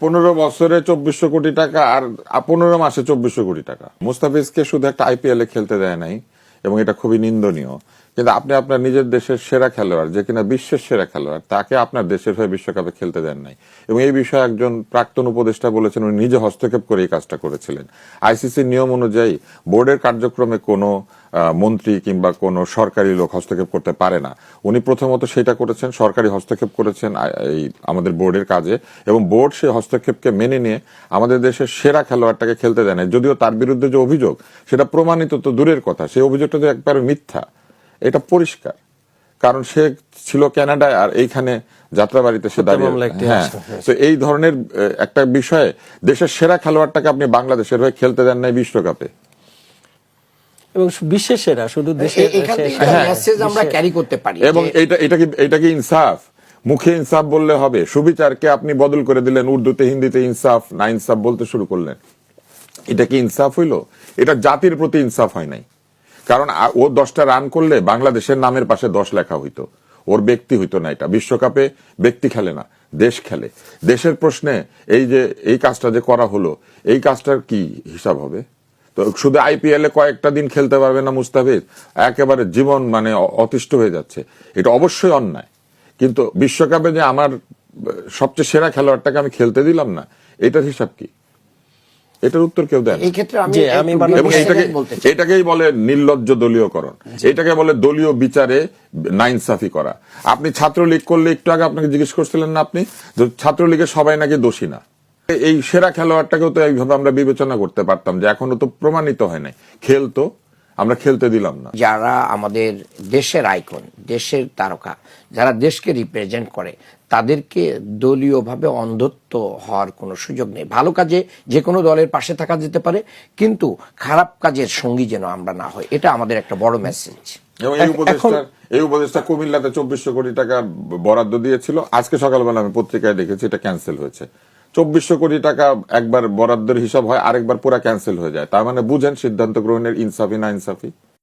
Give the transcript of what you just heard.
15 বছরে 2400 কোটি টাকা আর 15 মাসে 2400 কোটি টাকা। মুস্তাফিজকে শুধু একটা আইপিএল এ খেলতে দেয় নাই এবং এটা খুবই নিন্দনীয়। কিন্তু আপনি আপনার নিজের দেশের সেরা খেলোয়াড়, যে কিনা বিশ্বের সেরা খেলোয়াড়, তাকে আপনার দেশের হয়ে বিশ্বকাপে খেলতে দেন নাই। এবং এই বিষয়ে একজন প্রাক্তন উপদেষ্টা বলেছেন উনি নিজে হস্তক্ষেপ করে এই কাজটা করেছিলেন। আইসিসির নিয়ম অনুযায়ী বোর্ডের কার্যক্রমে কোনো মন্ত্রী কিংবা কোনো সরকারি লোক হস্তক্ষেপ করতে পারে না। উনি প্রথমত সেটা করেছেন, সরকারি হস্তক্ষেপ করেছেন এই আমাদের বোর্ডের কাজে, এবং বোর্ড সেই হস্তক্ষেপকে মেনে নিয়ে আমাদের দেশের সেরা খেলোয়াড়টাকে খেলতে দেয় না। যদিও তার বিরুদ্ধে যে অভিযোগ সেটা প্রমাণিত তো দূরের কথা, সেই অভিযোগটা তো একবারে মিথ্যা, এটা পরিষ্কার। কারণ সে ছিল কানাডায় আর এইখানে যাত্রাবাড়িতে সে দাঁড়িয়ে। হ্যাঁ, তো এই ধরনের একটা বিষয়ে দেশের সেরা খেলোয়াড়টাকে আপনি বাংলাদেশের হয়ে খেলতে দেন নাই বিশ্বকাপে, এবং বিশ্বের সেরা, শুধু দেশের মেসেজ আমরা ক্যারি করতে পারি। এবং এটা কি ইনসাফ? মুখে ইনসাফ বললে হবে? সুবিচারকে আপনি বদল করে দিলেন, উর্দুতে হিন্দিতে ইনসাফ না ইনসাফ বলতে শুরু করলেন। এটা কি ইনসাফ হইল? এটা জাতির প্রতি ইনসাফ হয় নাই। কারণ ও 10টা রান করলে বাংলাদেশের নামের পাশে 10 লেখা হইতো, ওর ব্যক্তি হইতো না। এটা বিশ্বকাপে ব্যক্তি খেলে না, দেশ খেলে। দেশের প্রশ্নে এই যে এই কাজটা যে করা হলো, এই কাজটার কি হিসাব হবে? তো শুধু আইপিএল এ কয়েকটা দিন খেলতে পারবে না মুস্তাফিজ, একেবারে জীবন মানে অতিষ্ঠ হয়ে যাচ্ছে। এটা অবশ্যই অন্যায়। কিন্তু বিশ্বকাপে যে আমার সবচেয়ে সেরা খেলোয়াড়টাকে আমি খেলতে দিলাম না, এটার হিসাব কি? এটার উত্তর কেউ দেন। এই ক্ষেত্রে আমি এবং এটাকেই বলে নির্লজ্জ দলীয়করণ, এটাকে বলে দলীয় বিচারে নাইনসাফি করা। আপনি ছাত্রলীগ করলে, একটু আগে আপনাকে জিজ্ঞেস করছিলেন না আপনি, ছাত্রলীগের সবাই নাকি দোষী না। এই সেরা খেলোয়াড়টাকেও তো এইভাবে আমরা বিবেচনা করতে পারতাম, যে এখনো তো প্রমাণিত হয় নাই, খেলতো, আমরা খেলতে দিলাম না। যারা আমাদের দেশের আইকন, দেশের তারকা, যারা দেশকে রিপ্রেজেন্ট করে, তাদেরকে দলীয়ভাবে অন্ধত্ব হওয়ার কোনো সুযোগ নেই। ভালো কাজে যে কোনো দলের পাশে থাকা যেতে পারে, কিন্তু খারাপ কাজের সঙ্গী যেন আমরা না হই, এটা আমাদের একটা বড় মেসেজ। এবং এই উপদেষ্টা কুমিল্লাতে 2400 কোটি টাকা বরাদ্দ দিয়েছিল। আজকে সকালবেলা আমি পত্রিকায় দেখেছি এটা ক্যান্সেল হয়েছে। 2400 কোটি টাকা একবার বরাদ্দের হিসাব হয়, আরেকবার পুরা ক্যান্সেল হয়ে যায়। তার মানে বুঝেন সিদ্ধান্ত গ্রহণের ইনসাফি না ইনসাফি।